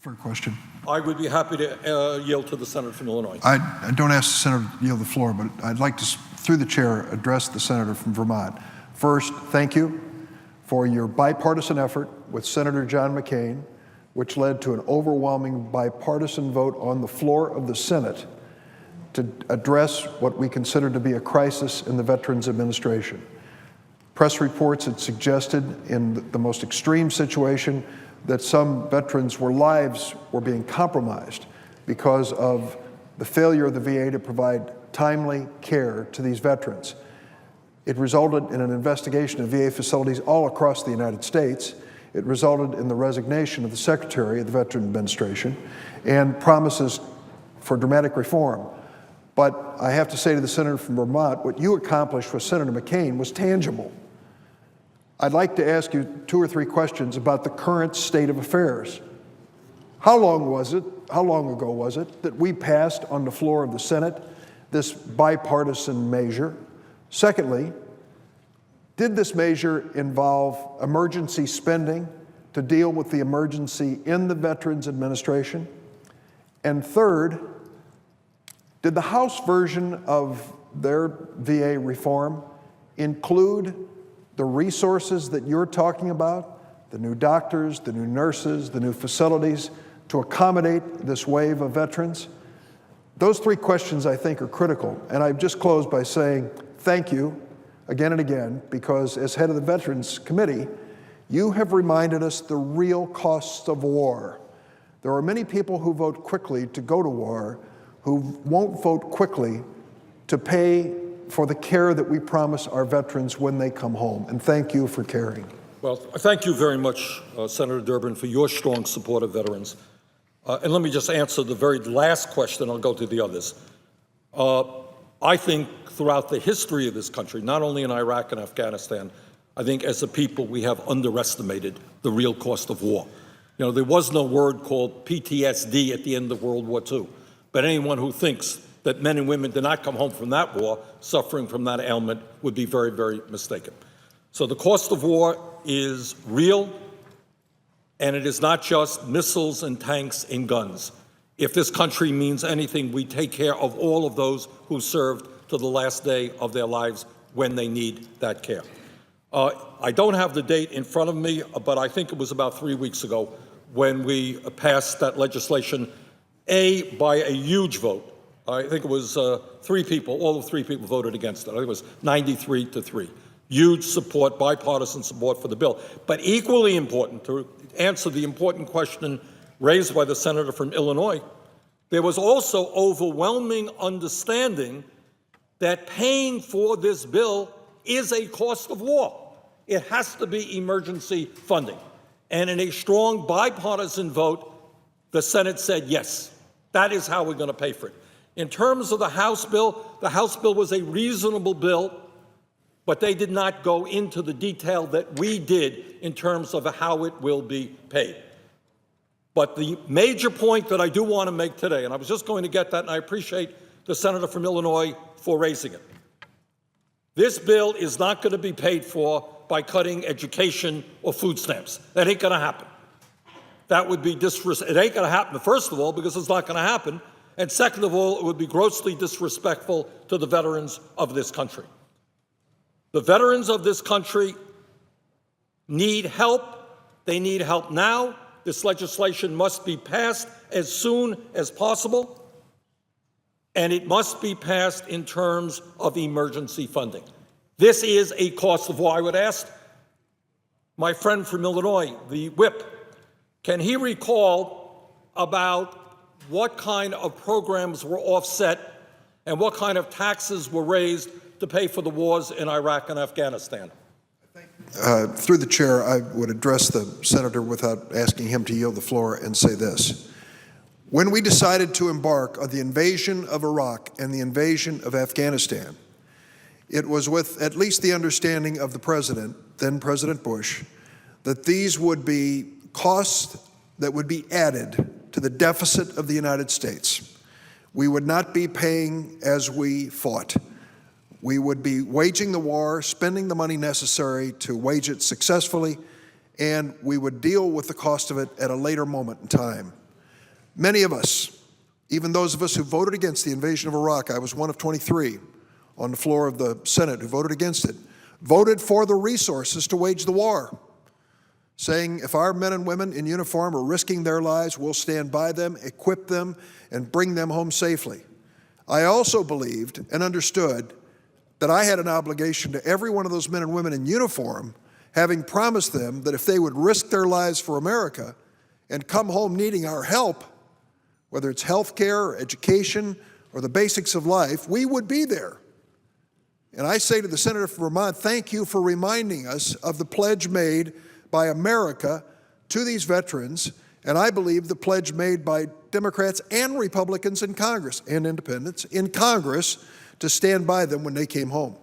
For a question. I would be happy to yield to the senator from Illinois. I don't ask the senator to yield the floor, but I'd like to, through the chair, address the senator from Vermont. First, thank you for your bipartisan effort with Senator John McCain, which led to an overwhelming bipartisan vote on the floor of the Senate to address what we consider to be a crisis in the Veterans Administration. Press reports had suggested in the most extreme situation that some veterans' lives were being compromised because of the failure of the VA to provide timely care to these veterans. It resulted in an investigation of VA facilities all across the United States. It resulted in the resignation of the Secretary of the Veterans Administration and promises for dramatic reform. But I have to say to the senator from Vermont, what you accomplished with Senator McCain was tangible. I'd like to ask you 2 or 3 questions about the current state of affairs. How long ago was it that we passed on the floor of the Senate this bipartisan measure? Secondly, did this measure involve emergency spending to deal with the emergency in the Veterans Administration? And third, did the House version of their VA reform include the resources that you're talking about, the new doctors, the new nurses, the new facilities to accommodate this wave of veterans? Those 3 questions, I think, are critical. And I've just closed by saying thank you again and again, because as head of the Veterans Committee, you have reminded us the real costs of war. There are many people who vote quickly to go to war who won't vote quickly to pay for the care that we promise our veterans when they come home. And thank you for caring. Well, thank you very much, Senator Durbin, for your strong support of veterans. And let me just answer the very last question. I'll go to the others. I think throughout the history of this country, not only in Iraq and Afghanistan, I think as a people we have underestimated the real cost of war. You know, there was no word called PTSD at the end of World War II. But anyone who thinks that men and women did not come home from that war suffering from that ailment would be very, very mistaken. So the cost of war is real, and it is not just missiles and tanks and guns. If this country means anything, we take care of all of those who served to the last day of their lives when they need that care. I don't have the date in front of me, but I think it was about 3 weeks ago when we passed that legislation, by a huge vote. I think it was 3 people, all of 3 people voted against it. I think it was 93-3. Huge support, bipartisan support for the bill. But equally important, to answer the important question raised by the senator from Illinois, there was also overwhelming understanding that paying for this bill is a cost of war. It has to be emergency funding. And in a strong bipartisan vote, the Senate said, yes, that is how we're going to pay for it. In terms of the House bill was a reasonable bill, but they did not go into the detail that we did in terms of how it will be paid. But the major point that I do want to make today, and I was just going to get that, and I appreciate the senator from Illinois for raising it. This bill is not going to be paid for by cutting education or food stamps. That ain't going to happen. That would be disrespectful. It ain't going to happen, first of all, because it's not going to happen. And second of all, it would be grossly disrespectful to the veterans of this country. The veterans of this country need help. They need help now. This legislation must be passed as soon as possible. And it must be passed in terms of emergency funding. This is a cost of war. I would ask my friend from Illinois, the whip, can he recall about what kind of programs were offset and what kind of taxes were raised to pay for the wars in Iraq and Afghanistan? Through the chair, I would address the senator without asking him to yield the floor and say this. When we decided to embark on the invasion of Iraq and the invasion of Afghanistan, it was with at least the understanding of the president, then President Bush, that these would be costs that would be added to the deficit of the United States. We would not be paying as we fought. We would be waging the war, spending the money necessary to wage it successfully, and we would deal with the cost of it at a later moment in time. Many of us, even those of us who voted against the invasion of Iraq, I was one of 23 on the floor of the Senate who voted against it, voted for the resources to wage the war, saying if our men and women in uniform are risking their lives, we'll stand by them, equip them, and bring them home safely. I also believed and understood that I had an obligation to every one of those men and women in uniform, having promised them that if they would risk their lives for America and come home needing our help, whether it's health care, or education, or the basics of life, we would be there. And I say to the Senator from Vermont, thank you for reminding us of the pledge made by America to these veterans, and I believe the pledge made by Democrats and Republicans in Congress, and independents in Congress, to stand by them when they came home.